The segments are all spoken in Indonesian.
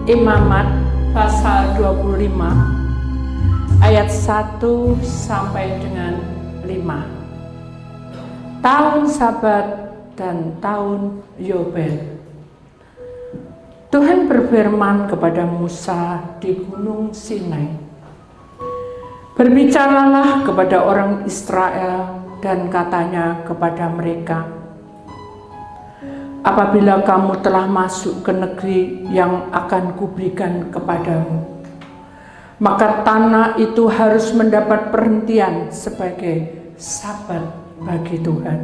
Imamat pasal 25 ayat 1 sampai dengan 5. Tahun Sabat dan tahun Yobel. Tuhan berfirman kepada Musa di Gunung Sinai, "Berbicaralah kepada orang Israel dan katanya kepada mereka, apabila kamu telah masuk ke negeri yang akan kuberikan kepadamu, maka tanah itu harus mendapat perhentian sebagai sabat bagi Tuhan.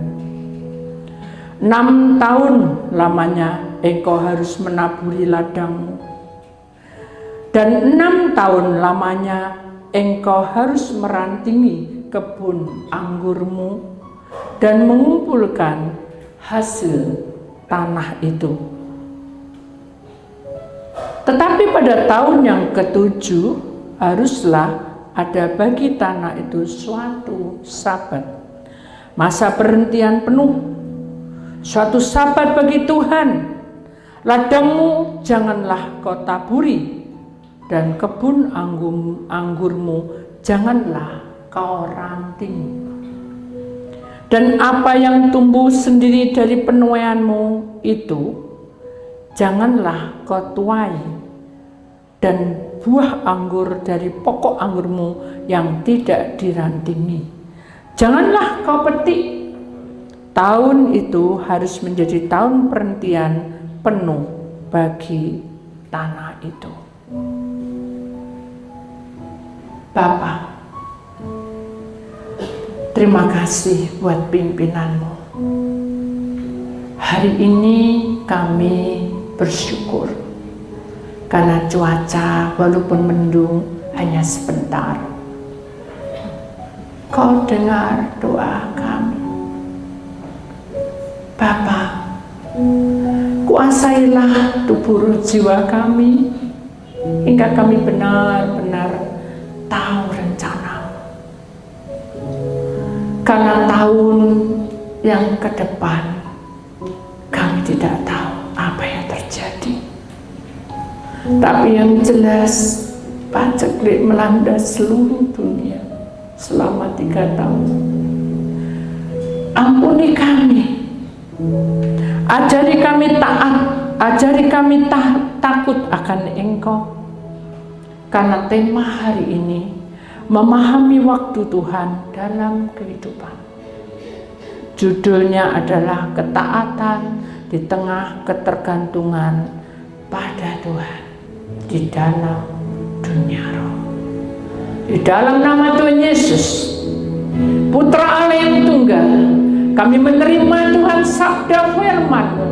6 tahun lamanya engkau harus menaburi ladangmu, dan 6 tahun lamanya engkau harus merantingi kebun anggurmu dan mengumpulkan hasil tanah itu. Tetapi pada tahun yang ke-7 haruslah ada bagi tanah itu suatu sabat, masa perhentian penuh, suatu sabat bagi Tuhan. Ladangmu janganlah kau taburi, dan kebun anggurmu janganlah kau ranting. Dan apa yang tumbuh sendiri dari penuaianmu itu janganlah kau tuai, dan buah anggur dari pokok anggurmu yang tidak dirantingi janganlah kau petik. Tahun itu harus menjadi tahun perhentian penuh bagi tanah itu." Bapa, terima kasih buat pimpinanmu. Hari ini kami bersyukur karena cuaca walaupun mendung hanya sebentar. Kau dengar doa kami. Bapa, kuasailah tubuh jiwa kami hingga kami benar-benar tahu rencana. Karena tahun yang ke depan kami tidak tahu apa yang terjadi. Tapi yang jelas paceklik melanda seluruh dunia selama 3 tahun. Ampuni kami, ajari kami taat, ajari kami takut akan Engkau. Karena tema hari ini memahami waktu Tuhan dalam kehidupan. Judulnya adalah ketaatan di tengah ketergantungan pada Tuhan di dalam dunia roh. Di dalam nama Tuhan Yesus, Putra Allah yang tunggal, kami menerima Tuhan sabda firman-Mu,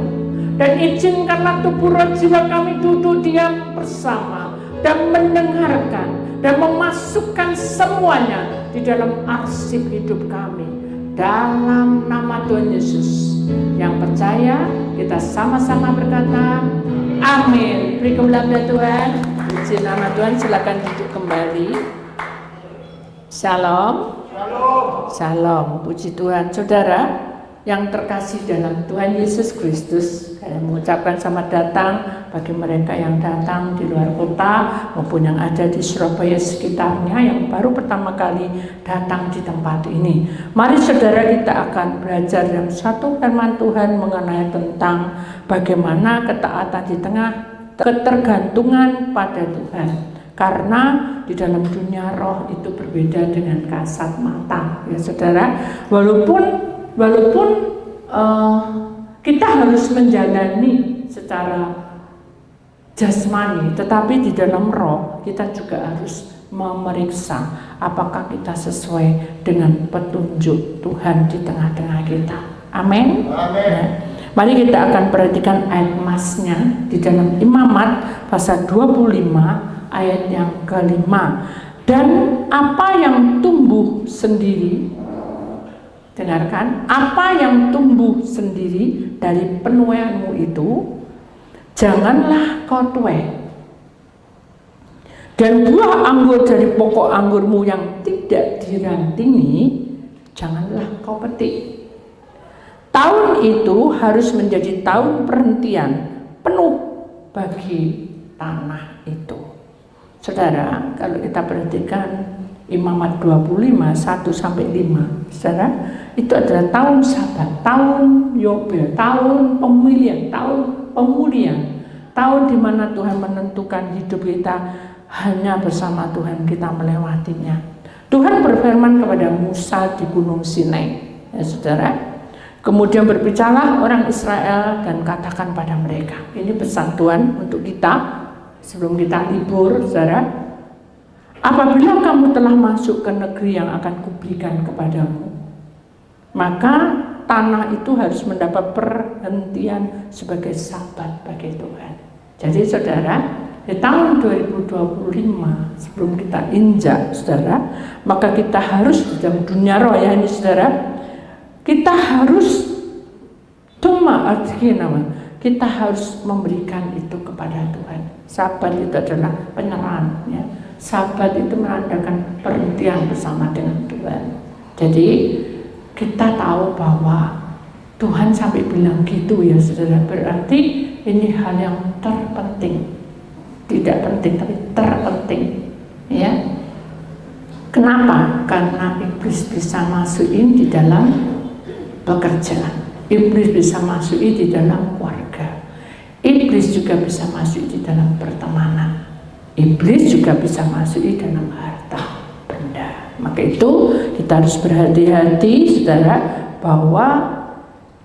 dan izinkanlah tubuh roh jiwa kami duduk diam bersama dan mendengarkan dan memasukkan semuanya di dalam arsip hidup kami. Dalam nama Tuhan Yesus, yang percaya kita sama-sama berkata amin. Beri kemuliaan Tuhan. Puji nama Tuhan. Silakan duduk kembali. Shalom. Shalom. Puji Tuhan. Saudara yang terkasih dalam Tuhan Yesus Kristus, saya mengucapkan selamat datang bagi mereka yang datang di luar kota maupun yang ada di Surabaya sekitarnya yang baru pertama kali datang di tempat ini. Mari saudara, kita akan belajar yang satu firman Tuhan mengenai tentang bagaimana ketaatan di tengah ketergantungan pada Tuhan. Karena di dalam dunia roh itu berbeda dengan kasat mata, ya saudara. Walaupun kita harus menjalani secara jasmani, tetapi di dalam roh kita juga harus memeriksa apakah kita sesuai dengan petunjuk Tuhan di tengah-tengah kita. Amin. Ya. Mari kita akan perhatikan ayat emasnya di dalam Imamat pasal 25 ayat yang ke-5. Dan apa yang tumbuh sendiri, dengarkan, apa yang tumbuh sendiri dari penuaianmu itu janganlah kau tuai, dan buah anggur dari pokok anggurmu yang tidak dirantingi janganlah kau petik. Tahun itu harus menjadi tahun perhentian penuh bagi tanah itu. Saudara, kalau kita perhatikan Imamat 25, 1-5, saudara, itu adalah tahun Sabat, tahun Yobel, tahun pemilihan, tahun pemulihan, tahun di mana Tuhan menentukan hidup kita hanya bersama Tuhan, kita melewatinya. Tuhan berfirman kepada Musa di Gunung Sinai, ya saudara. Kemudian berbicara orang Israel dan katakan pada mereka, ini pesan Tuhan untuk kita sebelum kita libur, saudara. Apabila kamu telah masuk ke negeri yang akan kuberikan kepadamu, maka tanah itu harus mendapat perhentian sebagai Sabat bagi Tuhan. Jadi saudara, di tahun 2025 sebelum kita injak, saudara, maka kita harus di dalam dunia roh, ya ini saudara, kita harus kita harus memberikan itu kepada Tuhan. Sabat itu adalah penyerahan, ya. Sabat itu menandakan perhentian bersama dengan Tuhan. Jadi kita tahu bahwa Tuhan sampai bilang gitu, ya saudara, berarti ini hal yang terpenting, tidak penting tapi terpenting, ya. Kenapa? Karena iblis bisa masukin di dalam pekerjaan, iblis bisa masukin di dalam keluarga, iblis juga bisa masuk di dalam pertemanan, iblis juga bisa masuk di dalam harta benda. Maka itu kita harus berhati-hati, saudara, bahwa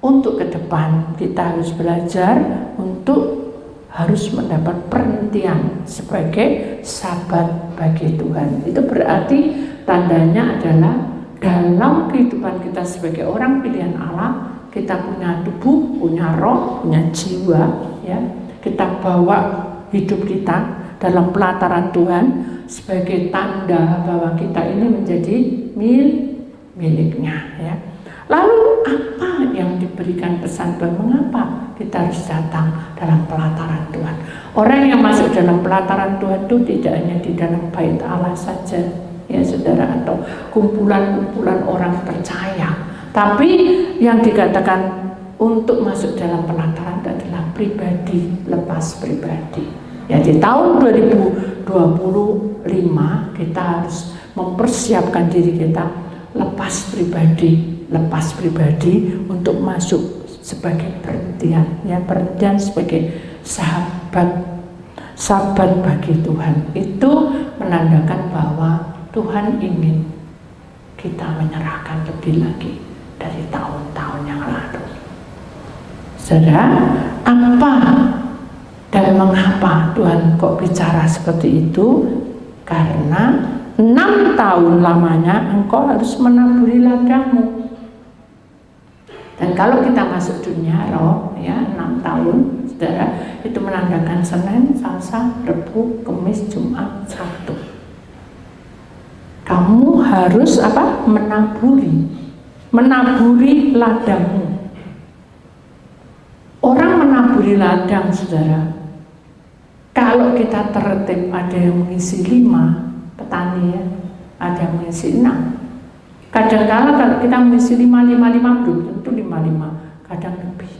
untuk ke depan kita harus belajar untuk harus mendapat perhentian sebagai Sabat bagi Tuhan. Itu berarti tandanya adalah dalam kehidupan kita sebagai orang pilihan Allah, kita punya tubuh, punya roh, punya jiwa, ya. Kita bawa hidup kita dalam pelataran Tuhan sebagai tanda bahwa kita ini menjadi miliknya, ya. Lalu apa yang diberikan pesan Tuhan? Mengapa kita harus datang dalam pelataran Tuhan? Orang yang masuk dalam pelataran Tuhan itu tidak hanya di dalam bait Allah saja, ya saudara, atau kumpulan-kumpulan orang percaya, tapi yang dikatakan untuk masuk dalam pelataran adalah pribadi, lepas pribadi. Ya, di tahun 2025 kita harus mempersiapkan diri kita lepas pribadi untuk masuk sebagai perhentian, ya, perhentian sebagai sahabat bagi Tuhan. Itu menandakan bahwa Tuhan ingin kita menyerahkan lebih lagi dari tahun-tahun yang lalu. Saudara, apa dan mengapa Tuhan kok bicara seperti itu? Karena 6 tahun lamanya engkau harus menaburi ladangmu. Dan kalau kita masuk dunia roh, ya, 6 tahun, saudara, itu menandakan Senin, Selasa, Rabu, Kamis, Jumat, Sabtu. Kamu harus apa? Menaburi ladangmu. Orang menaburi ladang, saudara, kalau kita tertib, ada yang mengisi 5, petani, ya, ada yang mengisi 6. Kadang-kadang kalau kita mengisi 5 belum tentu 5, kadang lebih.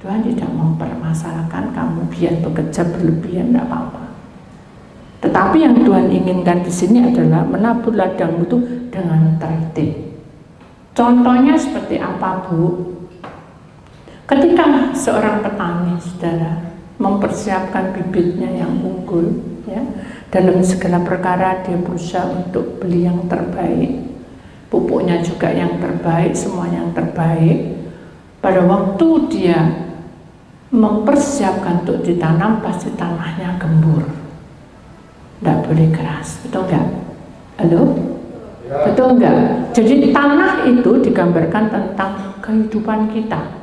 Tuhan tidak mempermasalahkan kamu biar bekerja berlebihan, tidak apa-apa. Tetapi yang Tuhan inginkan di sini adalah menabur ladangmu itu dengan tertib. Contohnya seperti apa, Bu? Ketika seorang petani, saudara, mempersiapkan bibitnya yang unggul, ya, dalam segala perkara dia berusaha untuk beli yang terbaik, pupuknya juga yang terbaik, semua yang terbaik. Pada waktu dia mempersiapkan untuk ditanam, pasti tanahnya gembur, tidak boleh keras, betul enggak? Halo? Ya. Betul enggak? Jadi tanah itu digambarkan tentang kehidupan kita.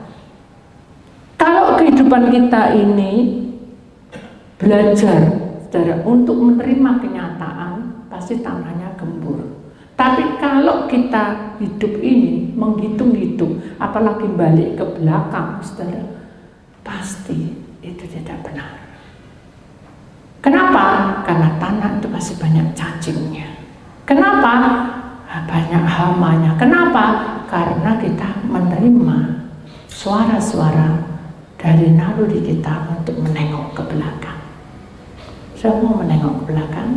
Kalau kehidupan kita ini belajar, saudara, untuk menerima kenyataan, pasti tanahnya gembur. Tapi kalau kita hidup ini menghitung-hitung, apalagi balik ke belakang, saudara, pasti itu tidak benar. Kenapa? Karena tanah itu masih banyak cacingnya. Kenapa? Banyak hamanya. Kenapa? Karena kita menerima suara-suara dari naluri kita untuk menengok ke belakang. Saya mau menengok ke belakang.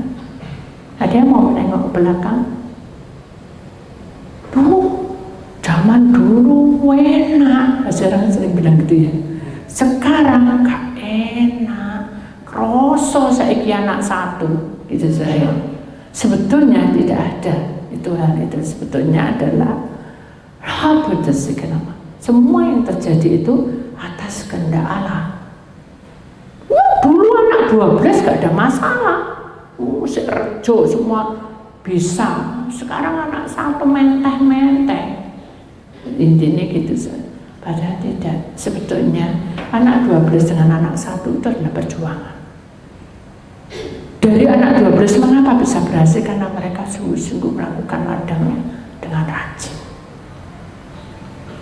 Ada yang mau menengok ke belakang? Zaman dulu enak, orang sering bilang gitu ya. Sekarang gak enak, kroso saiki anak satu, gitu saya. Sebetulnya tidak ada itu hal itu. Sebetulnya adalah semua yang terjadi itu atas kehendak Allah. Dulu anak 12 gak ada masalah, musik rejo semua bisa. Sekarang anak satu menteh-menteh. Intinya gitu saja. Padahal tidak. Sebetulnya anak 12 dengan anak satu itu adalah perjuangan. Dari anak 12 mengapa bisa berhasil? Karena mereka sungguh-sungguh melakukan ladangnya dengan rajin.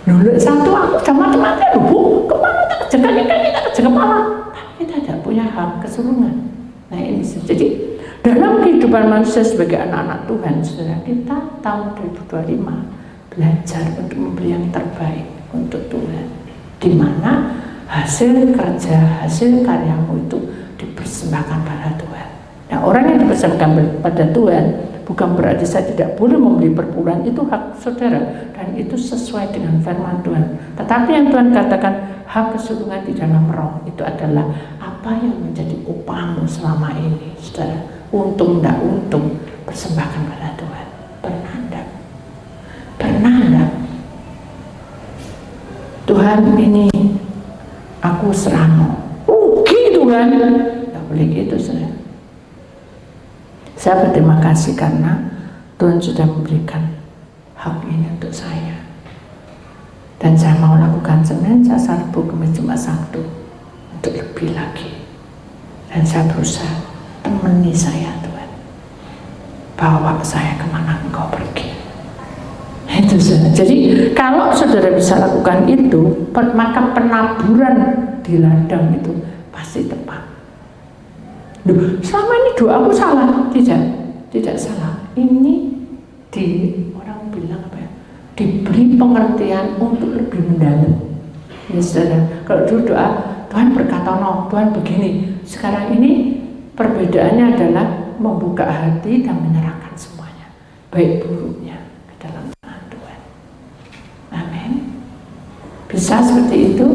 Dulu satu aku udah mati-mati, Bu, kemana tak kerjakan ini, tak kerja kepala. Tapi kita tidak punya hak kesulungan. Nah ini jadi dalam kehidupan manusia sebagai anak-anak Tuhan, saudara, kita tahun 2025 belajar untuk memberi yang terbaik untuk Tuhan, di mana hasil kerja, hasil karyamu itu dipersembahkan pada Tuhan. Nah, orang yang dipersembahkan pada Tuhan bukan berarti saya tidak boleh memberi perpuluhan, itu hak saudara dan itu sesuai dengan firman Tuhan. Tetapi yang Tuhan katakan hak kesulungan di dalam roh itu adalah apa yang menjadi upahmu selama ini, saudara. Untung tidak untung, persembahkan pada Tuhan. Pernah enggak? Tuhan, ini aku serahmu. Rugi Tuhan. Tidak boleh gitu, saudara. Saya berterima kasih karena Tuhan sudah memberikan hak ini untuk saya. Dan saya mau lakukan Senin, Selasa, Rabu, Kamis, Jumat, Sabtu untuk lebih lagi. Dan saya berusaha temani saya, Tuhan. Bawa saya kemana Engkau pergi. Itu saudara. Jadi kalau saudara bisa lakukan itu, maka penaburan di ladang itu pasti tepat. Duh, selama ini doaku salah? Tidak salah. Ini orang bilang apa ya? Diberi pengertian untuk lebih mendalam. Ya saudara, kalau dulu doa Tuhan berkata no, Tuhan begini. Sekarang ini perbedaannya adalah membuka hati dan menyerahkan semuanya, baik buruknya ke dalam tangan Tuhan. Amin. Bisa seperti itu?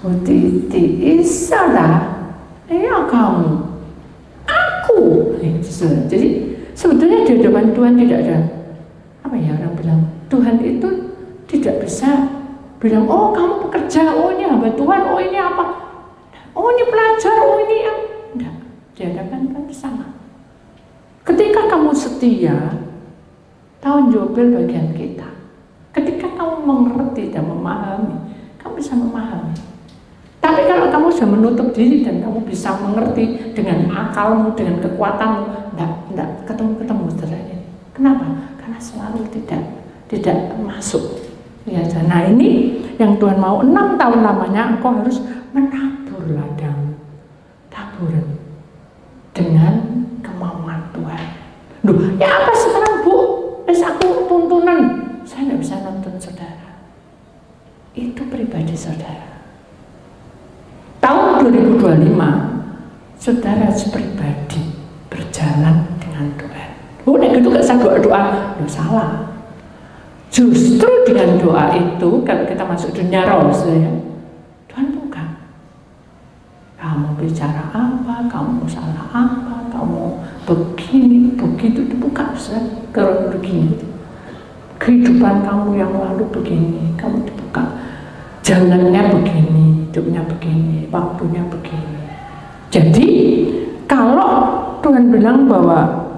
Bu Titi, isalah. Ya kamu, aku. Jadi sebetulnya di hadapan Tuhan tidak ada apa ya, orang bilang Tuhan itu tidak bisa bilang oh kamu pekerja, oh ini hamba Tuhan, oh ini apa, oh ini pelajar, oh ini yang tidak. Di hadapan Tuhan sama. Ketika kamu setia, tahun Yobel bagian kita. Ketika kamu mengerti dan memahami, kamu bisa memahami. Tapi kalau kamu sudah menutup diri dan kamu bisa mengerti dengan akalmu, dengan kekuatanmu, tidak ketemu saudara ini. Kenapa? Karena selalu tidak masuk. Ya, nah ini yang Tuhan mau 6 tahun lamanya engkau harus menabur ladang, taburan dengan kemauan Tuhan. Duh, ya apa sekarang Bu? Aku tuntunan, saya tidak bisa nonton saudara. Itu pribadi saudara. Tahun 2025, saudara pribadi berjalan dengan Tuhan. Oh, nek gitu gak usah doa-doa, loh salah. Justru dengan doa itu, kalau kita masuk dunia roh, ya, Tuhan buka. Kamu bicara apa, kamu salah apa, kamu begini, begitu, dibuka kronologinya. Kehidupan kamu yang lalu begini, kamu dibuka. Jalannya begini, hidupnya begini, waktunya begini. Jadi kalau Tuhan bilang bahwa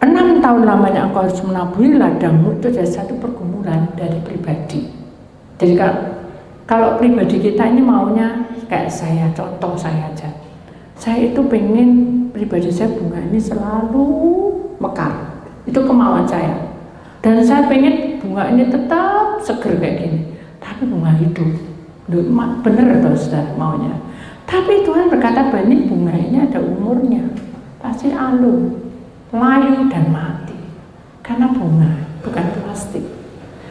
6 tahun lamanya engkau harus menaburi ladangmu, itu adalah satu pergumulan dari pribadi. Jadi kalau pribadi kita ini maunya kayak saya, contoh saya aja. Saya itu pengen pribadi saya bunga ini selalu mekar. Itu kemauan saya. Dan saya pengen bunga ini tetap seger kayak gini. Tapi bunga hidup, bener atau saudara maunya. Tapi Tuhan berkata bahwa ini bunga ini ada umurnya, pasti layu, dan mati. Karena bunga bukan plastik.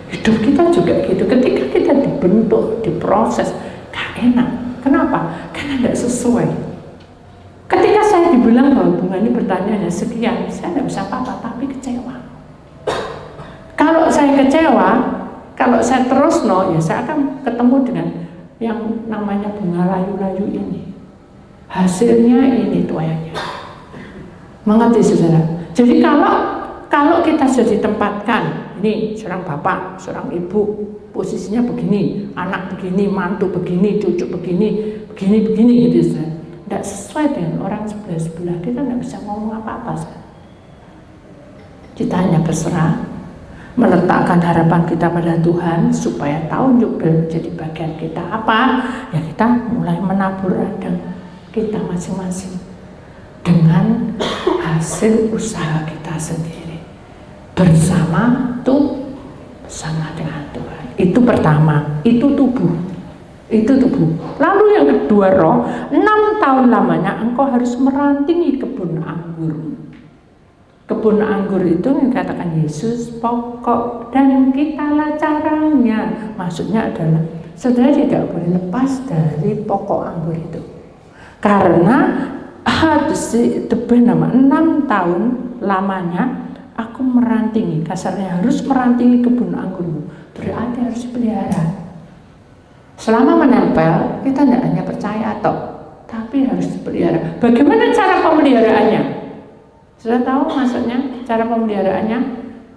Hidup kita juga gitu. Ketika kita dibentuk, diproses, gak enak. Kenapa? Karena tidak sesuai. bilang bahwa bunga ini bertanya hanya sekian, saya tidak bisa apa-apa, tapi kecewa. Kalau saya kecewa, kalau saya terus ya saya akan ketemu dengan yang namanya bunga layu-layu ini. Hasilnya ini tuanya. Mengerti saudara? Jadi kalau kita sudah ditempatkan, ini seorang bapak, seorang ibu, posisinya begini, anak begini, mantu begini, cucu begini, begini gitu saudara. Tidak sesuai dengan orang sebelah-sebelah, kita tidak bisa ngomong apa-apa saudara. Kita hanya berserah, meletakkan harapan kita pada Tuhan supaya tahun Yubel jadi bagian kita apa? Ya kita mulai menabur ladang kita masing-masing dengan hasil usaha kita sendiri bersama dengan Tuhan. Itu pertama, itu tubuh. Lalu yang kedua roh, 6 tahun lamanya engkau harus merantingi kebun anggur. Kebun anggur itu yang dikatakan Yesus pokok dan kitalah caranya. Maksudnya adalah saudara tidak boleh lepas dari pokok anggur itu. Karena harus ditebih nama 6 tahun lamanya aku merantingi, kasarnya harus merantingi kebun anggurmu. Berarti harus dipelihara. Selama menempel kita tidak hanya percaya tapi harus dipelihara. Bagaimana cara pemeliharaannya? Sudah tahu maksudnya cara pemeliharaannya?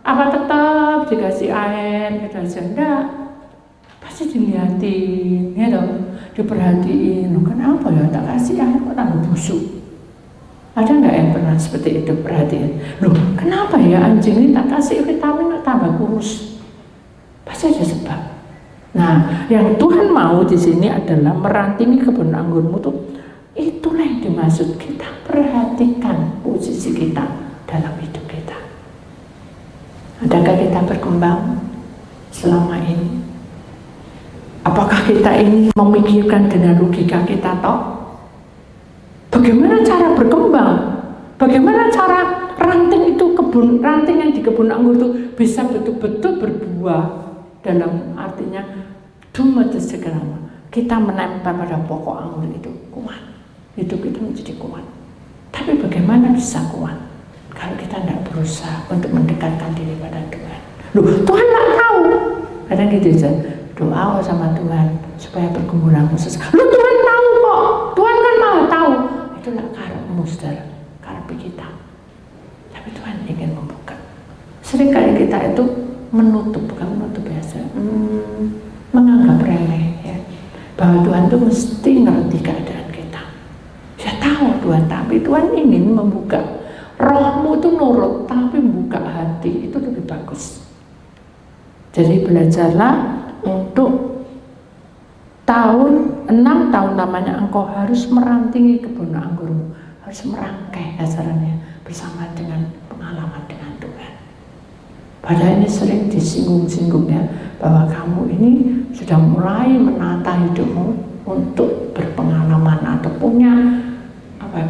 Apa tetap dikasih air, enggak? Pasti dilihatin, ya dong, diperhatiin. Kenapa ya tak kasih air kok tambah busuk? Ada nggak yang pernah seperti itu perhatiin? Loh, kenapa ya anjing ini tak kasih vitamin kok tambah kurus? Pasti ada sebab. Nah, yang Tuhan mau di sini adalah merantingi kebun anggurmu tuh. Itulah yang dimaksud, kita perhatikan posisi kita dalam hidup kita. Adakah kita berkembang selama ini? Apakah kita ini memikirkan dengan logika kita Bagaimana cara berkembang? Bagaimana cara ranting yang di kebun anggur itu bisa betul-betul berbuah, dalam artinya kita menempel pada pokok anggur itu kuat. Hidup kita menjadi kuat. Tapi bagaimana bisa kuat kalau kita tidak berusaha untuk mendekatkan diri pada Tuhan? Loh, Tuhan tidak tahu. Kadang gitu aja, doa sama Tuhan supaya pergumulanmu selesai. Loh, Tuhan tahu kok. Tuhan kan mau tahu. Itulah karepmu saudara, karep kita. Tapi Tuhan ingin membuka. Seringkali kita itu bukan menutup biasa, menganggap remeh ya. Bahwa Tuhan itu mesti ngerti keadaan. Tuhan, tapi Tuhan ingin membuka rohmu itu nurut, tapi membuka hati itu lebih bagus. Jadi belajarlah untuk 6 tahun lamanya engkau harus merantingi kebun anggurmu, harus merangkai dasarnya bersama dengan pengalaman dengan Tuhan. Padahal ini sering disinggung-singgung ya, bahwa kamu ini sudah mulai menata hidupmu untuk berpengalaman atau punya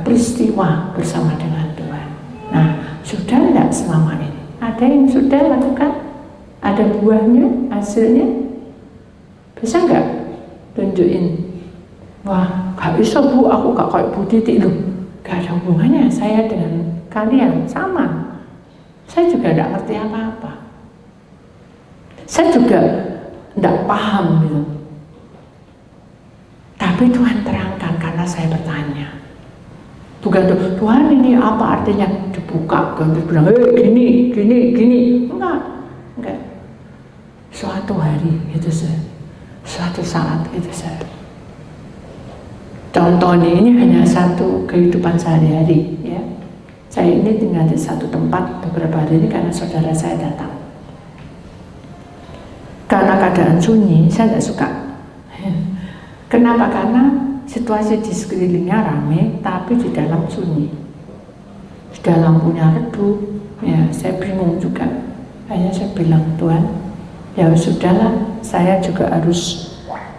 peristiwa bersama dengan Tuhan. Nah, sudah tidak selama ini? Ada yang sudah lakukan? Ada buahnya, hasilnya? Bisa nggak tunjukin? Wah, gak bisa Bu, aku gak kayak Bu Titi loh. Gak ada hubungannya saya dengan kalian, sama. Saya juga tidak ngerti apa-apa. Saya juga tidak paham gitu. Tapi Tuhan terangkan karena saya bertanya. Bukan Tuhan ini apa artinya dibuka, terus bilang gini. Enggak. Suatu hari gitu saja, suatu saat gitu saja. Contoh ini hanya satu kehidupan sehari-hari ya. Saya ini tinggal di satu tempat beberapa hari ini karena saudara saya datang. Karena keadaan sunyi, saya tidak suka. Kenapa? Karena situasi di sekelilingnya ramai, tapi di dalam sunyi. Sudah lampunya redup, ya saya bingung juga. Akhirnya saya bilang, Tuhan, ya sudahlah, saya juga harus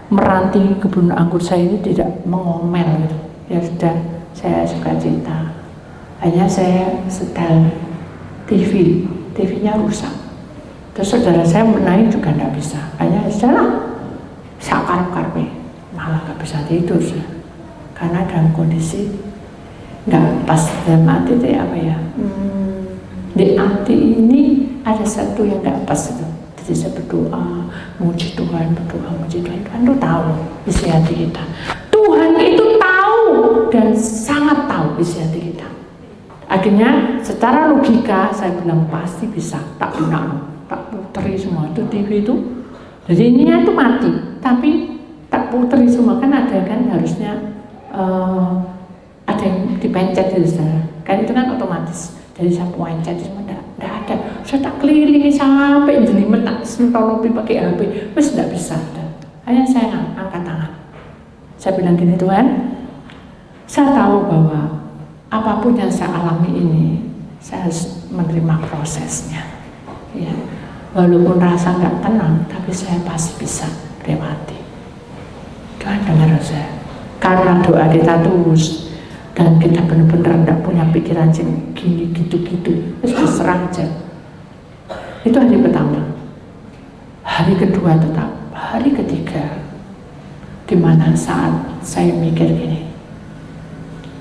meranting kebun anggur saya ini tidak mengomel gitu. Ya sudah, saya suka cinta. Akhirnya saya setel TV-nya rusak. Terus saudara saya menaik juga tidak bisa. Akhirnya sudahlah, sakarep-karpe. Malah gak bisa tidur karena dalam kondisi pas dalam hati itu apa ya? Di hati ini ada satu yang nggak pas itu. Jadi saya berdoa, muji Tuhan, Tuhan tuh tahu isi hati kita. Tuhan itu tahu dan sangat tahu isi hati kita. Akhirnya secara logika saya bilang pasti bisa, tak benar, tak puteri semua itu TV itu. Jadi ininya itu mati, tapi tak puteri semua kan ada kan harusnya ada yang dipencet di sana. Kan itu kan otomatis. Jadi saya pencet semua enggak ada. Saya tak keliling sampai jelimet tak sentolopi pakai HP, wes enggak bisa. Akhirnya saya angkat tangan. Saya bilang gini, Tuhan, saya tahu bahwa apapun yang saya alami ini, saya harus menerima prosesnya. Ya, walaupun rasa nggak tenang, tapi saya pasti bisa lewati. Tuhan dengar saya. Karena doa kita tulus dan kita benar-benar tidak punya pikiran gini gitu-gitu, terus berserah aja. Itu hari pertama. Hari kedua tetap, hari ketiga, dimana saat saya mikir gini,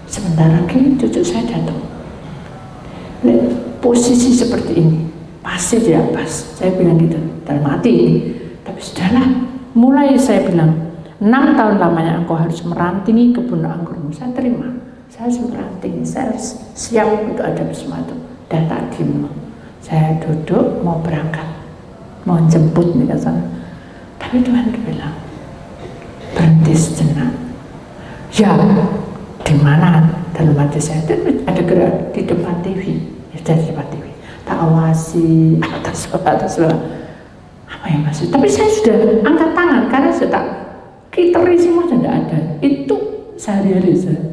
sebentar lagi cucu saya datang. Posisi seperti ini pasti tidak pas. Saya bilang gitu dalam hati ini. Tapi sudahlah, mulai saya bilang 6 tahun lamanya engkau harus merantingi kebun anggurmu. Saya terima, saya harus merantingi, saya harus siap untuk ada sesuatu. Dan tak diem, saya duduk mau berangkat, mau jemput nih ke sana. Tapi Tuhan bilang, berhenti sejenak. Ya, di mana? Dalam hati saya ada gerak di depan TV, ya di depan TV. Tak awasi atas bawah. Apa yang masih? Tapi saya sudah angkat tangan karena sudah tak kiteri semua tidak ada. Itu sehari-hari saya.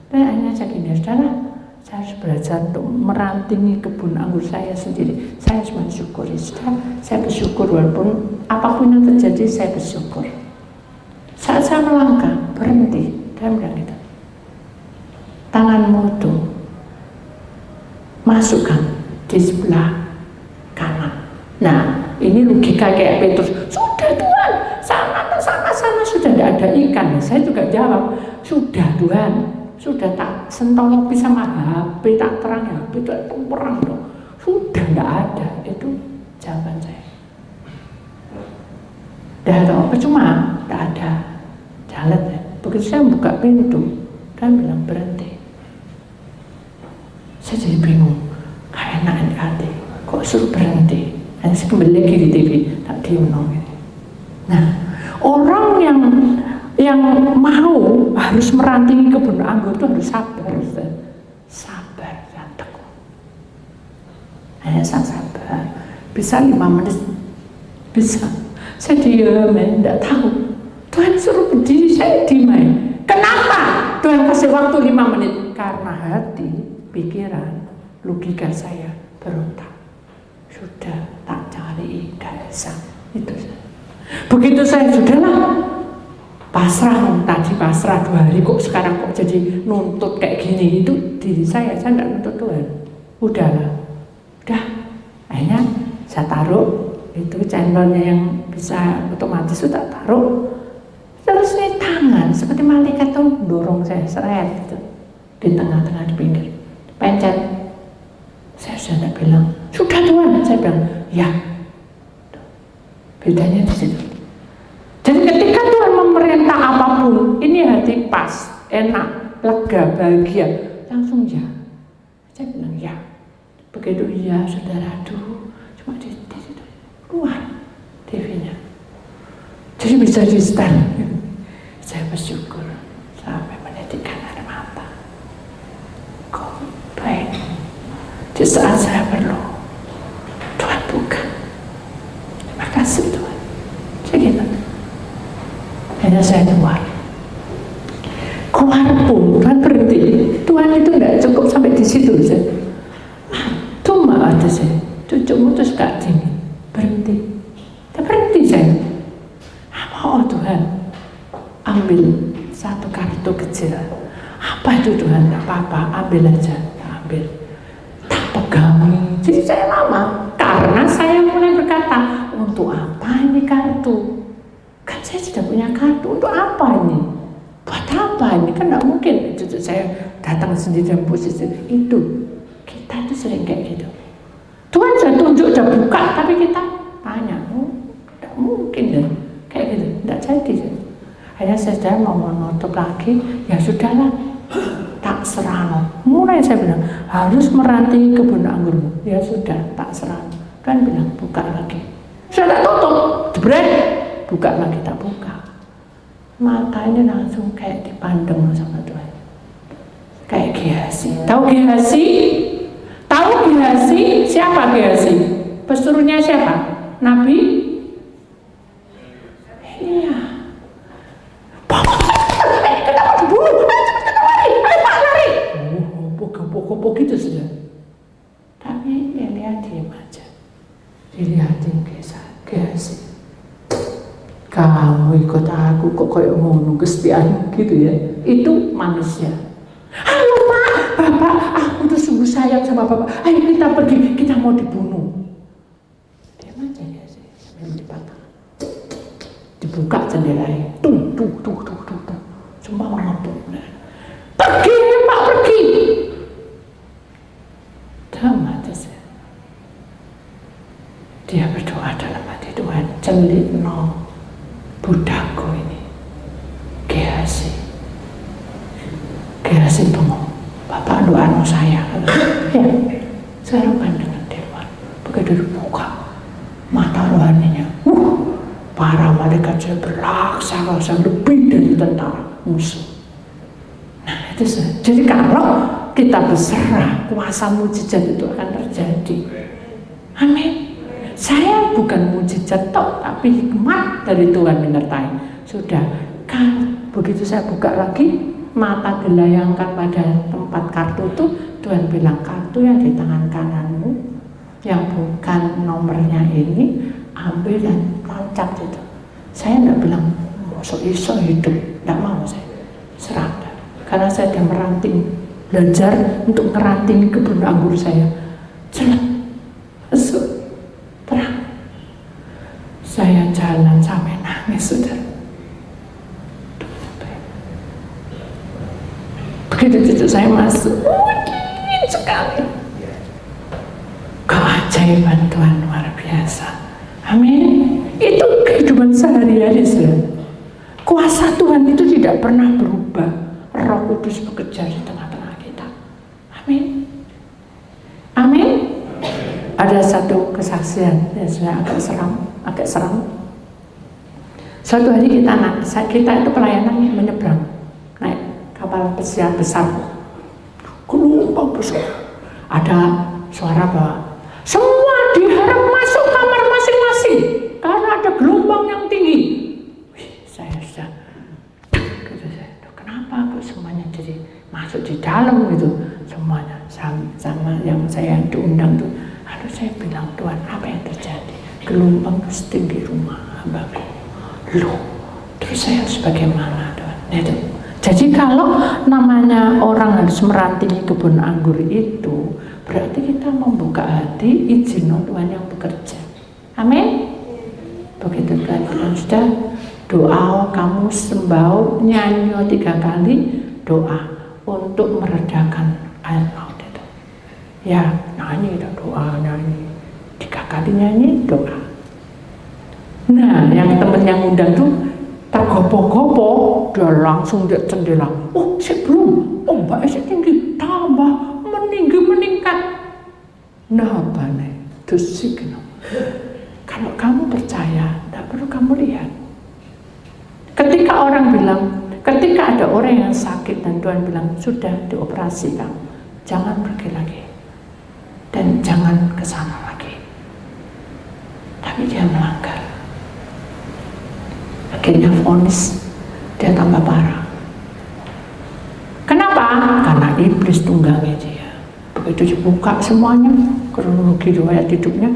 Dan hanya saya gini, saudara, saya harus belajar untuk merantingi kebun anggur saya sendiri. Saya harus mensyukuri. Saya bersyukur walaupun apapun yang terjadi, saya bersyukur. Saat saya melangkah, berhenti, dia bilang gitu, tanganmu itu masukkan di sebelah kanan. Nah, ini logika kayak Petrus, sudah Tuhan, sana sudah tidak ada ikan. Saya juga jawab, sudah Tuhan, sudah tak sentolopi sama HP, tak terang HP, itu perang dong. Sudah tidak ada, itu jawaban saya. Tidak ada, cuma tidak ada jalan ya. Begitu saya buka pintu, dia bilang berhenti. Saya jadi bingung, kayak enak di hati, kok suruh berhenti. Hanya saya kembali lagi di TV, tak diem nongol. Nah, orang yang mau harus merantingi kebun anggur itu harus sabar dan tekun. Hanya saya sabar, bisa 5 menit, bisa. Saya diam, tidak tahu. Tuhan suruh berdiri, saya diam. Kenapa Tuhan kasih waktu 5 menit? Karena hati, pikiran, logika saya berontak. Sudah tak cari dasar itu. Begitu saya sudahlah pasrah, tadi pasrah 2 hari, kok sekarang kok jadi nuntut kayak gini. Itu diri saya tidak nuntut Tuhan. Udah. Akhirnya saya taruh itu channelnya yang bisa otomatis, sudah taruh. Terus ini tangan seperti malaikat tuh dorong saya seret gitu, di tengah-tengah di pinggir, pencet. Saya sudah tidak bilang, sudah Tuhan, saya bilang, ya. Bedanya di situ. Jadi ketika Tuhan memerintah apapun, ini hati pas, enak, lega, bahagia, langsung ya. Saya bilang ya. Begitu ya, saudara, aduh, cuma di situ keluar TV-nya. Jadi bisa di stand. Saya bersyukur sampai menitikkan air mata. Kok baik. Di saat saya perlu, Tuhan buka. Terima kasih Tuhan. Saya gitu. Hanya saya keluar pun Tuhan berhenti. Tuhan itu tidak cukup sampai di situ saja. Tuh maaf saya, cucumu tuh suka dingin. Berhenti. Dia berhenti saya. Oh Tuhan, ambil satu kartu kecil. Apa itu Tuhan? Tidak apa-apa, ambil aja. Ambil. Pegangi. Jadi saya lama karena saya mulai berkata, untuk apa ini kartu? Kan saya sudah punya kartu, untuk apa ini? Buat ada apa ini, kan nggak mungkin cucu saya datang sendiri dan posisi itu. Kita itu sering kayak gitu. Tuhan sudah tunjuk, sudah buka, tapi kita tanya, nggak mungkin deh kayak gitu, nggak jadi. Akhirnya saya mau menutup lagi, ya sudahlah, tak serano. Mulai saya bilang harus merhati kebun anggurmu, ya sudah tak serano. Tuhan bilang buka lagi, sudah tak tutup, jebret, buka lagi, tak buka. Matanya langsung kayak dipandang sama Tuhan, kayak Gehazi. Tahu Gehazi? Tahu Gehazi? Siapa Gehazi? Pesuruhnya siapa? Nabi? Iya. Kenapa dibunuh? Ayo Pak lari. Pokok gitu sudah. Tapi Elia diam aja. Dilihatin Gehazi. Kamu ikut aku kok kayak ngono kesepian gitu ya. Itu manusia. Halo Pak, Bapak, aku tuh sungguh sayang sama Bapak. Ayo kita pergi, kita mau dibunuh. Diam aja Gehazi, sambil dipatah. Dibuka jendelanya, tuh. Semua menghapus. Pergi Pak, pergi. Dalam hati saya, dia berdoa dalam hati, Tuhan, celitno budakku ini, Gehazi bengong. Bapak doa saya, ya, sekarang pandangan di luar. Begitu dibuka mata rohaninya, para malaikat saya berlaksa-laksa lebih dari tentara musuh. Nah itu jadi kalau kita berserah, kuasa mujizat itu akan terjadi. Amin. Saya bukan mujizat tok, tapi hikmat dari Tuhan menyertai. Sudah, kan begitu saya buka lagi, mata dilayangkan pada tempat kartu itu, Tuhan bilang kartu yang di tangan kananmu, yang bukan nomornya ini, ambil dan loncat itu. Saya tidak bilang, masuk iso hidup, tidak mau saya, serah. Karena saya sudah meranting, belajar untuk meranting kebun anggur saya. Jelas, terang. Saya jalan sampai nangis, saudara. Begitu cucu saya masuk, ingin sekali. Keajaiban Tuhan luar biasa. Amin. Itu kehidupan sehari-hari, saudara. Kuasa Tuhan itu tidak pernah berubah. Roh Kudus bekerja di tengah-tengah kita. Amin. Amin. Ada satu kesaksian yang saya agak seram. Suatu hari kita itu pelayanan menyeberang, naik kapal pesiar besar, gelombang besar. Ada suara bahwa semua diharap masuk kamar masing-masing karena ada gelombang yang tinggi. Wih, saya sudah, kenapa kok semuanya jadi masuk di dalam gitu semuanya sama yang saya diundang tuh. Lalu saya bilang, Tuhan, apa yang terjadi? Gelombang setinggi rumah hambaku. Loh, terus saya harus bagaimana, Tuhan? Itu. Jadi kalau namanya orang harus merantingi kebun anggur itu, berarti kita membuka hati, izin Tuhan yang bekerja. Amin. Begitu Tuhan bilang, sudah doa kamu sembau, nyanyi 3 kali doa untuk meredakan air laut itu. Ya, nyanyi doa, nyanyi 3 kali nyanyi doa. Nah, yang temen yang undang tuh tergopo-gopo, dia langsung di jendela. Oh, sebelum ombaknya tinggi, tambah meningkat. Nah, bane, dusikno. Kalau kamu percaya, tidak perlu kamu lihat. Ketika orang bilang, ketika ada orang yang sakit dan Tuhan bilang sudah dioperasi kamu, jangan pergi lagi dan jangan ke sana lagi. Tapi dia melanggar. Akhirnya vonis dia tambah parah. Kenapa? Karena iblis tunggangi dia. Begitu dibuka semuanya, kronologi riwayat hidupnya,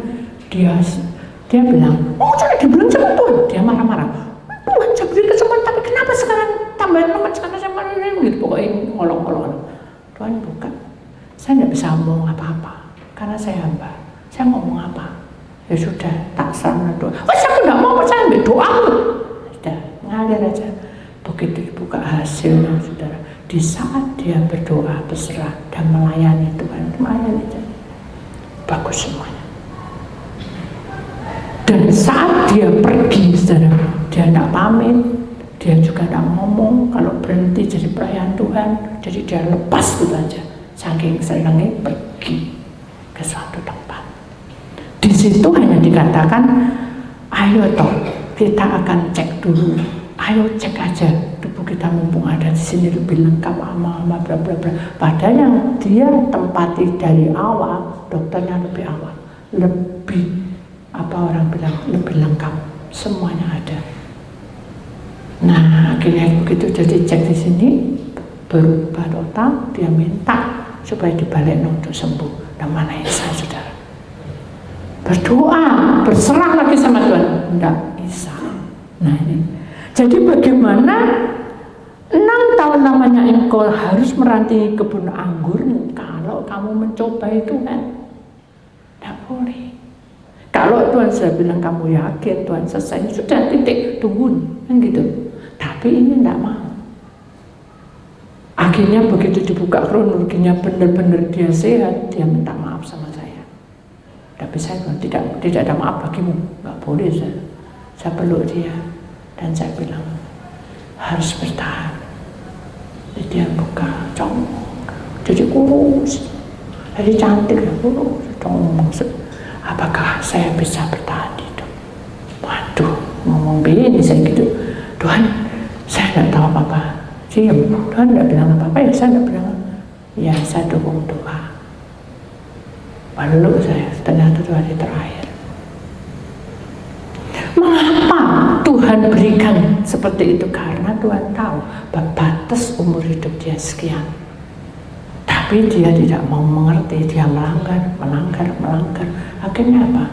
dia bilang, oh sudah dibilang sama Tuhan. Dia marah-marah. Tuhan saya beri kesempatan, tapi kenapa sekarang tambahin nomor sekarang sama ini? Gitu, pokoknya ngolong-ngolong. Tuhan buka. Saya tidak bisa ngomong apa-apa karena saya hamba. Saya ngomong apa? Ya sudah, tak serahkan doa. Wah, aku tidak mau percaya ambil doamu. Sudah, ngalir aja. Begitu dibuka hasil hasilnya saudara. Di saat dia berdoa, berserah, dan melayani Tuhan, melayani Tuhan, bagus semuanya. Dan saat dia pergi, saudara, dia tidak pamit, dia juga tidak ngomong. Kalau berhenti jadi pelayan Tuhan, jadi dia lepas gitu aja, saking senangnya pergi ke suatu tempat. Di situ hanya dikatakan, ayo toh kita akan cek dulu, ayo cek aja tubuh kita mumpung ada di sini lebih lengkap, bla bla bla. Padahal yang dia tempati dari awal, dokternya lebih awal, lebih apa orang bilang lebih lengkap, semuanya ada. Nah akhirnya begitu jadi cek di sini, berubah total, dia minta supaya dibalik untuk sembuh. Dan mana bisa saudara? Berdoa, berserah lagi sama Tuhan, tidak bisa. Nah ini, jadi bagaimana 6 tahun lamanya engkau harus merantingi kebun anggur kalau kamu mencobai Tuhan? Tidak boleh. Kalau Tuhan sudah bilang kamu yakin Tuhan selesai, sudah titik, tunggu, kan gitu. Tapi ini tidak mau. Akhirnya begitu dibuka kronologinya benar-benar dia sehat, dia minta maaf sama saya. Tapi saya bilang tidak ada maaf bagimu, nggak boleh saya peluk dia dan saya bilang harus bertahan. Jadi dia buka, congong, jadi kurus, jadi cantik, kurus, congong. Apakah saya bisa bertahan hidup? Waduh, ngomong begini saya gitu, Tuhan, saya nggak tahu apa-apa. Diam, Tuhan nggak bilang apa-apa, ya saya nggak bilang. Ya saya dukung doa. Lalu saya ternyata itu hari terakhir. Mengapa Tuhan berikan seperti itu? Karena Tuhan tahu batas umur hidup dia sekian. Tapi dia tidak mau mengerti, dia melanggar. Akhirnya apa?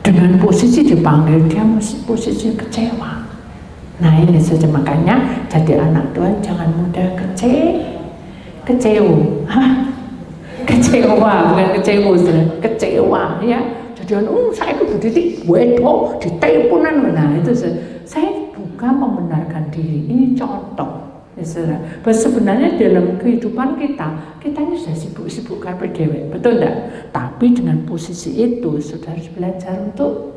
Dengan posisi dipanggil, dia posisi kecewa. Nah ini saja, makanya jadi anak Tuhan jangan mudah kecewa. Kecewa, bukan kecewa ya. Jadi saya kebudidik wedok di teleponan. Nah itu saya bukan membenarkan diri, ini contoh. Sebenarnya dalam kehidupan kita ini sudah sibuk karpe dewe, betul enggak? Tapi dengan posisi itu sudah harus belajar untuk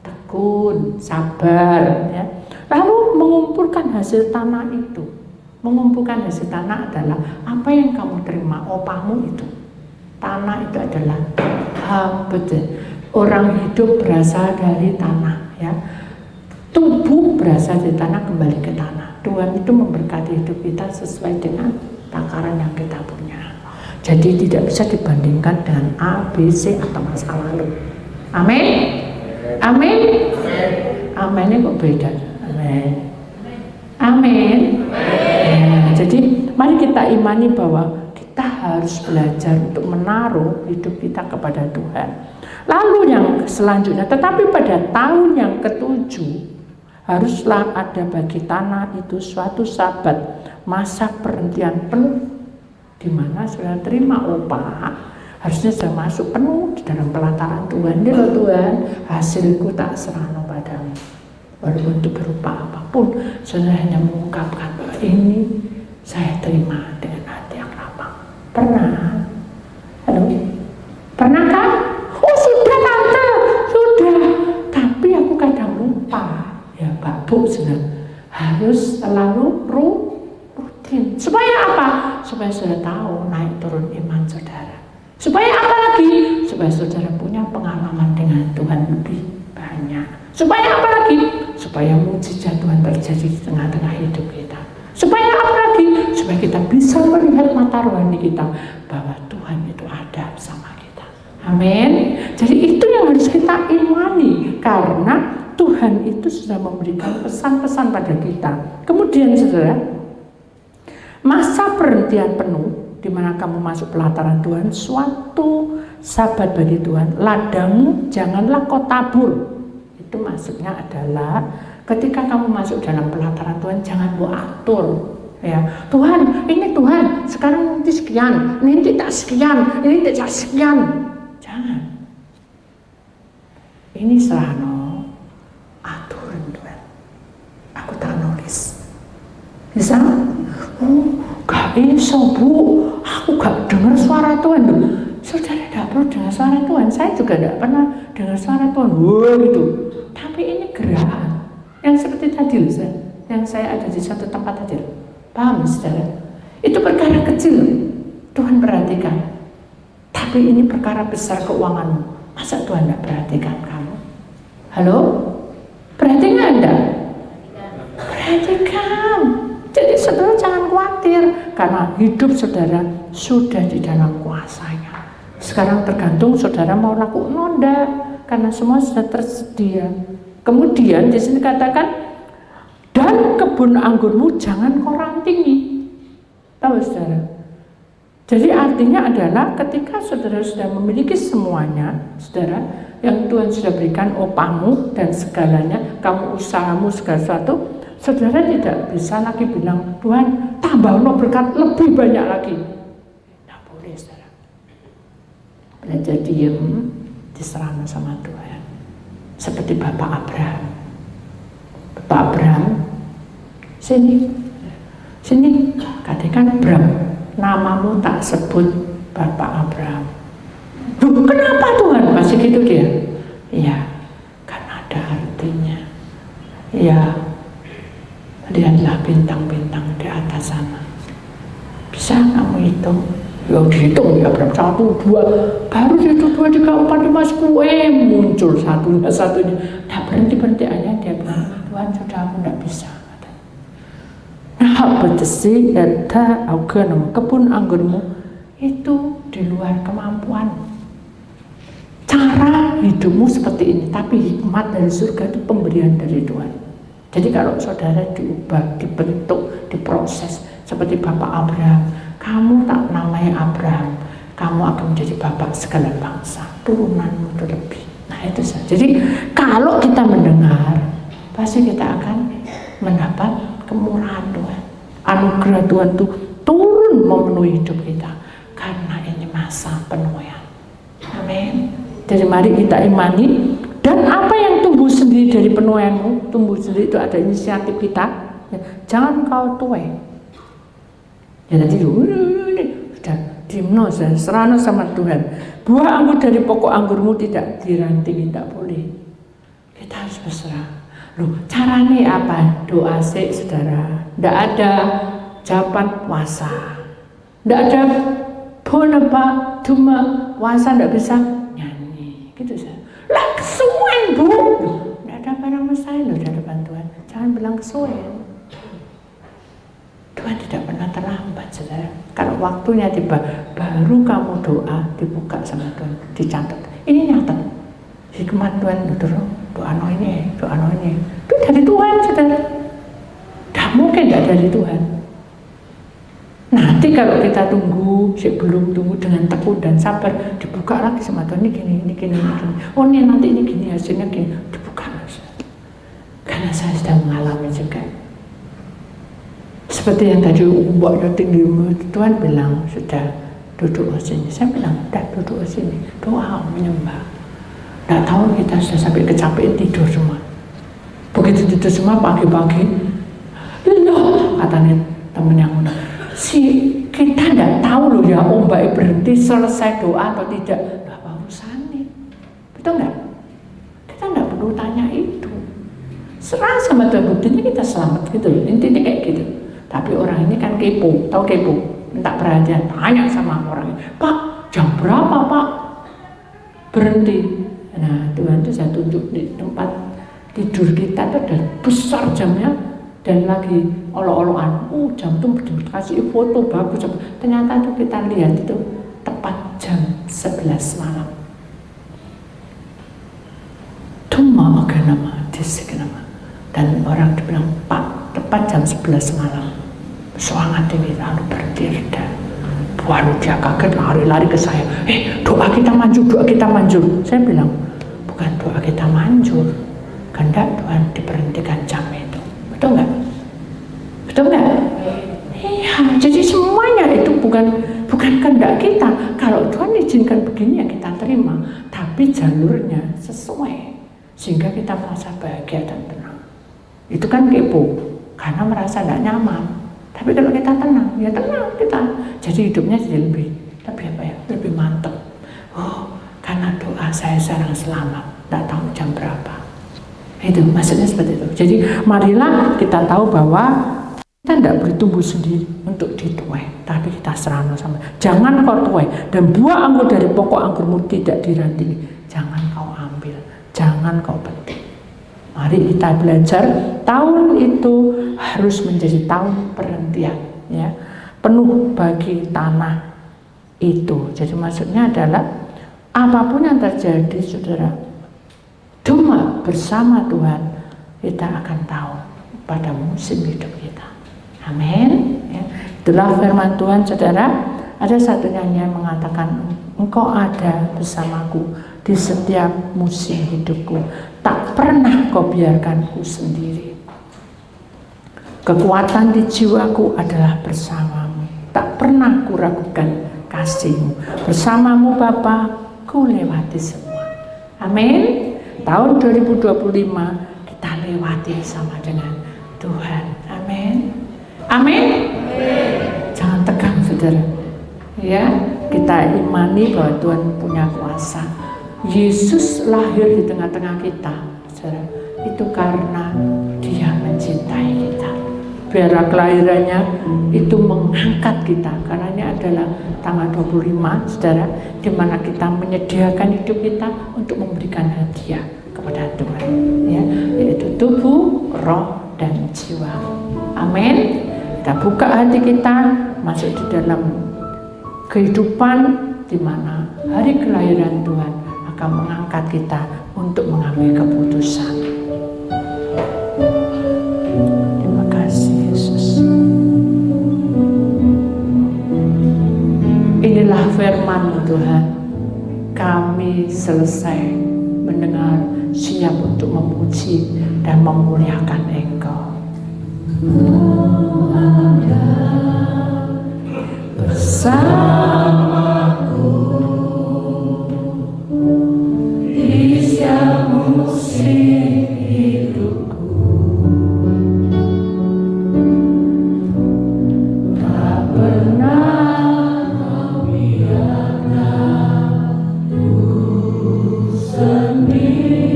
tekun, sabar ya. Lalu mengumpulkan hasil tanah itu. Mengumpulkan hasil tanah adalah apa yang kamu terima, opahmu itu. Tanah itu adalah betul. Orang hidup berasal dari tanah ya. Tubuh berasal dari tanah, kembali ke tanah. Tuhan itu memberkati hidup kita sesuai dengan takaran yang kita punya. Jadi tidak bisa dibandingkan dengan A, B, C atau masa lalu. Amin. Amin. Amin kok beda. Amin. Amin. Ya, jadi mari kita imani bahwa kita harus belajar untuk menaruh hidup kita kepada Tuhan. Lalu yang selanjutnya, tetapi pada tahun yang ke-7 haruslah ada bagi tanah itu suatu sabat, masa perhentian penuh, di mana sudah terima upah, harusnya sudah masuk penuh di dalam pelataran Tuhan. Ini loh Tuhan, hasilku tak serahno padamu. Walaupun itu berupa apapun, saudara hanya mengungkapkan bahwa ini saya terima dengan hati yang lapang. Pernah? Halo? Pernah kan? Oh sudah tante, sudah. Tapi aku kadang lupa. Ya Pak Bu, sudah harus selalu rutin. Supaya apa? Supaya saudara tahu naik turun iman saudara. Supaya apa lagi? Supaya saudara punya pengalaman dengan Tuhan lebih banyak. Supaya apa lagi? Supaya mujizat Tuhan terjadi di tengah-tengah hidup kita. Supaya apa lagi? Supaya kita bisa melihat mata rohani kita bahwa Tuhan itu ada bersama kita. Amin. Jadi itu yang harus kita imani, karena Tuhan itu sudah memberikan pesan-pesan pada kita. Kemudian saudara, masa perhentian penuh di mana kamu masuk pelataran Tuhan, suatu sabat bagi Tuhan. Ladangmu janganlah kau tabur. Itu maksudnya adalah ketika kamu masuk dalam pelataran Tuhan, jangan mau atur ya. Tuhan, ini Tuhan, sekarang nanti sekian, ini tidak sekian, ini tidak sekian. Jangan. Ini serahno aturan Tuhan. Aku tak nulis. Bisa? Oh, gak iso Bu, aku gak dengar suara Tuhan. Saudara gak perlu dengar suara Tuhan, saya juga gak pernah dengar suara Tuhan. Wah gitu. Tapi ini gerakan yang seperti tadi loh, yang saya ada di satu tempat tadi. Paham saudara? Itu perkara kecil Tuhan perhatikan. Tapi ini perkara besar keuanganmu. Masa Tuhan gak perhatikan kamu? Halo? Perhatikan Anda? Perhatikan. Jadi saudara jangan khawatir, karena hidup saudara sudah di dalam kuasanya. Sekarang tergantung saudara mau lakukan enggak, karena semua sudah tersedia. Kemudian di sini katakan, dan kebun anggurmu jangan kau rantingi. Tahu saudara? Jadi artinya adalah ketika saudara sudah memiliki semuanya, saudara, yang Tuhan sudah berikan, upahmu dan segalanya, kamu usahamu segala sesuatu, saudara tidak bisa lagi bilang, Tuhan tambah berkat lebih banyak lagi. Tidak boleh saudara. Belajar diem, diserahkan sama Tuhan. Seperti Bapak Abraham. Bapak Abraham, sini, katakan Abraham, namamu tak sebut Bapak Abraham. Duh, kenapa Tuhan? Masih gitu dia. Iya, karena ada artinya. Iya. Lihatlah bintang-bintang di atas sana. Bisa kamu hitung? Ya dihitung ya, berapa? 1, 2, baru itu 2, 3, 4, 5, 10, muncul satunya. Nah berhenti aja dia bilang, Tuhan sudah aku tidak bisa. Nah betesi ada augenum, kebun anggurmu itu di luar kemampuan. Cara hidupmu seperti ini, tapi hikmat dari surga itu pemberian dari Tuhan. Jadi kalau saudara diubah, dibentuk, diproses seperti Bapak Abraham, kamu tak namanya Abraham, kamu akan menjadi Bapak segala bangsa, turunanmu itu lebih. Nah itu saja. Jadi kalau kita mendengar, pasti kita akan mendapat kemurahan Tuhan. Anugerah Tuhan itu turun memenuhi hidup kita, karena ini masa penuaian. Amin. Jadi mari kita imani. Dan apa yang tumbuh sendiri dari penuaianmu, tumbuh sendiri itu ada inisiatif kita. Ya, jangan kau tuai. Ya tadi sudah dimno, serana sama Tuhan. Buah anggur dari pokok anggurmu tidak diranting, tidak boleh. Kita harus berserah. Loh, caranya apa? Doa sih, saudara. Tidak ada jawaban puasa. Tidak ada apa, cuma puasa tidak bisa nyanyi. Gitu saja. Lah kesuwen Bu, tidak ada barang mustahil loh di hadapan Tuhan. Jangan bilang kesuwen. Tuhan tidak pernah terlambat saudara. Kalau waktunya tiba, baru kamu doa, dibuka sama Tuhan, dicatat. Ini nyata. Hikmat Tuhan itu doa no ini. Itu dari Tuhan saudara. Tidak mungkin tidak dari Tuhan. Nanti kalau kita tunggu, belum tunggu dengan tekun dan sabar, dibuka lagi sama Tuhan, ini gini. Oh ini nanti ini gini, hasilnya gini, dibuka. Karena saya sudah mengalami juga. Seperti yang tadi ombaknya tinggi, Tuhan bilang, sudah duduk di sini. Saya bilang, sudah duduk di sini, doa menyembah. Tidak tahu kita sudah sampai kecapean tidur semua. Begitu tidur semua pagi-pagi, loh, katanya temen yang kita tidak tahu loh ya ombak berhenti selesai doa atau tidak. Apa urusannya? Betul nggak? Kita nggak perlu tanya itu. Serah sama Tuhan, buktinya kita selamat gitu loh. Intinya kayak gitu. Tapi orang ini kan kepo, tahu kepo, minta perhatian, tanya sama orang ini, Pak, jam berapa Pak? Berhenti. Nah Tuhan itu saya tunjuk di tempat tidur kita itu ada besar jamnya. Dan lagi olo-oloan, jam itu dikasih foto bagus. Ternyata itu kita lihat itu tepat jam 11 malam. Tuma nama disekenama. Dan orang dibilang, Pak, tepat jam 11 malam. Semangat ini lalu berdiri dan waduh dia kaget lari-lari ke saya. Doa kita manjur. Saya bilang, bukan doa kita manjur. Kehendak Tuhan diberhentikan jam itu. Betul nggak? Betul nggak? Iya, jadi semuanya itu bukan kehendak kita. Kalau Tuhan izinkan begini ya kita terima, tapi jalurnya sesuai sehingga kita merasa bahagia dan tenang. Itu kan kepo, karena merasa tidak nyaman. Tapi kalau kita tenang, ya tenang kita. Jadi hidupnya jadi lebih apa ya? Lebih mantap. Oh, karena doa saya sekarang selamat. Tidak tahu jam berapa. Itu maksudnya seperti itu. Jadi marilah kita tahu bahwa kita tidak boleh tumbuh sendiri untuk dituai, tapi kita serahkan sama. Jangan kau tuai dan buah anggur dari pokok anggurmu tidak dirantingi. Jangan kau ambil, jangan kau petik. Mari kita belajar, tahun itu harus menjadi tahun perhentian, ya, penuh bagi tanah itu. Jadi maksudnya adalah apapun yang terjadi, saudara, cuma bersama Tuhan kita akan tahu pada musim hidup kita. Amin. Ya. Itulah firman Tuhan, saudara. Ada satu nyanyian mengatakan, Engkau ada bersamaku di setiap musim hidupku. Tak pernah kau biarkan ku sendiri. Kekuatan di jiwaku adalah bersamamu. Tak pernah ku ragukan kasihmu. Bersamamu Bapa, ku lewati semua. Amin. Tahun 2025 kita lewati sama dengan Tuhan. Amin. Amin. Jangan tegang, saudara. Ya, kita imani bahwa Tuhan punya kuasa. Yesus lahir di tengah-tengah kita, saudara. Itu karena Dia mencintai kita. Biarlah kelahirannya itu mengangkat kita, karena ini adalah tanggal 25, saudara, di mana kita menyediakan hidup kita untuk memberikan hadiah kepada Tuhan, ya, yaitu tubuh, roh, dan jiwa. Amin. Kita buka hati kita masuk di dalam kehidupan di mana hari kelahiran Tuhan akan mengangkat kita untuk mengambil keputusan. Terima kasih Yesus. Inilah firman Tuhan. Kami selesai mendengar, siap untuk memuji dan memuliakan Engkau. Ada bersamaku di setiap musim hidupku. Tak pernah membiarkan ku sendiri.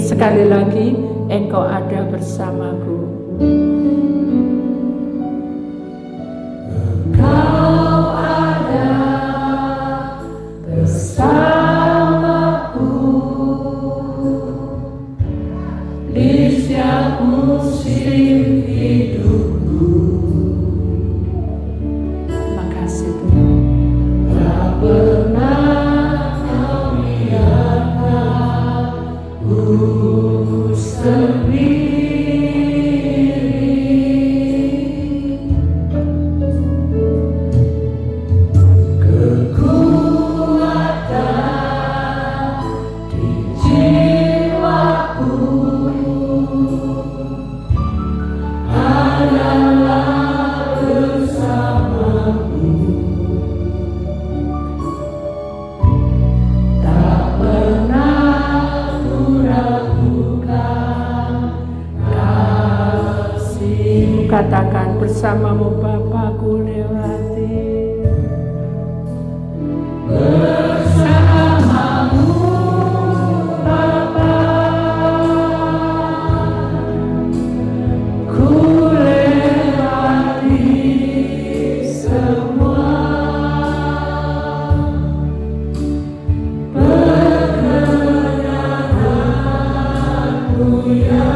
Sekali lagi, Engkau ada bersamaku. Engkau ada bersamaku di setiap musim hidupku. Terima kasih Tuhan. Tak pernah katakan bersamamu Bapakku lewati. Bersamamu Bapa, ku lewati semua. Perkenaanmu ya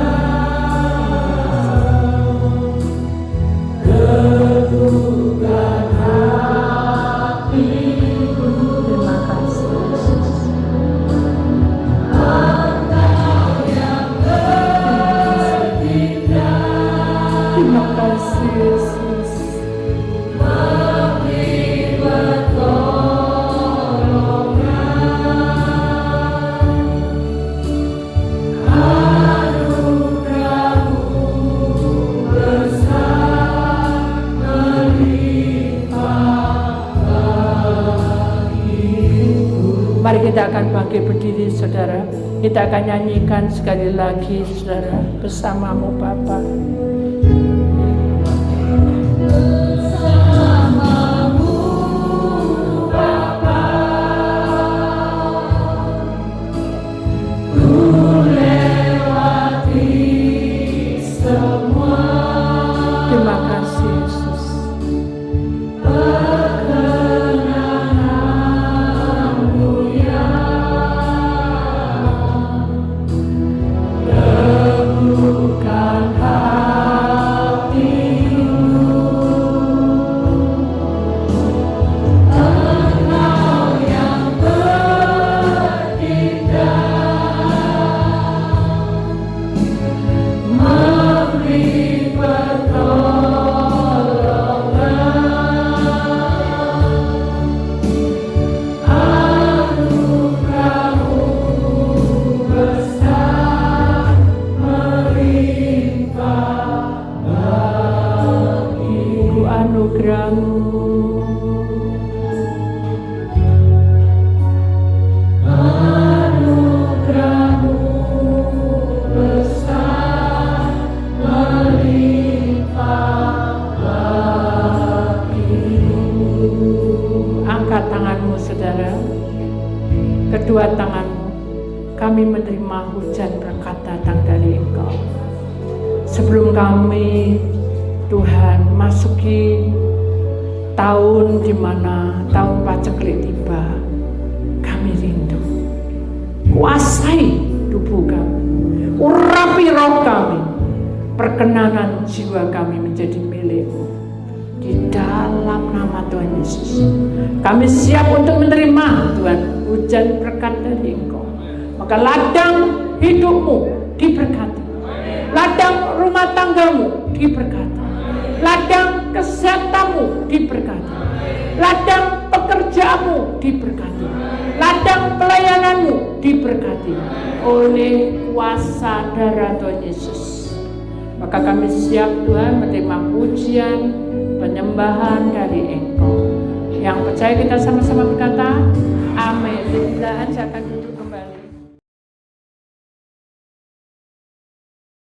bangkit berdiri saudara. Kita akan nyanyikan sekali lagi saudara, bersamamu Bapa. Kedua tanganmu, kami menerima hujan berkat datang dari Engkau. Sebelum kami, Tuhan, masuki tahun di mana tahun paceklik tiba, kami rindu. Kuasai tubuh kami, urapi roh kami, perkenanan jiwa kami menjadi milik-Mu. Di dalam nama Tuhan Yesus, kami siap untuk menerima Tuhan hujan berkat dari Engkau. Maka ladang hidupmu diberkati, ladang rumah tanggamu diberkati, ladang kesehatanmu diberkati, ladang pekerjaanmu diberkati, ladang pelayananmu diberkati oleh kuasa darah Tuhan Yesus. Maka kami siap Tuhan menerima pujian, penyembahan dari Engkau. Yang percaya kita sama-sama berkata, amin. Kita akan duduk.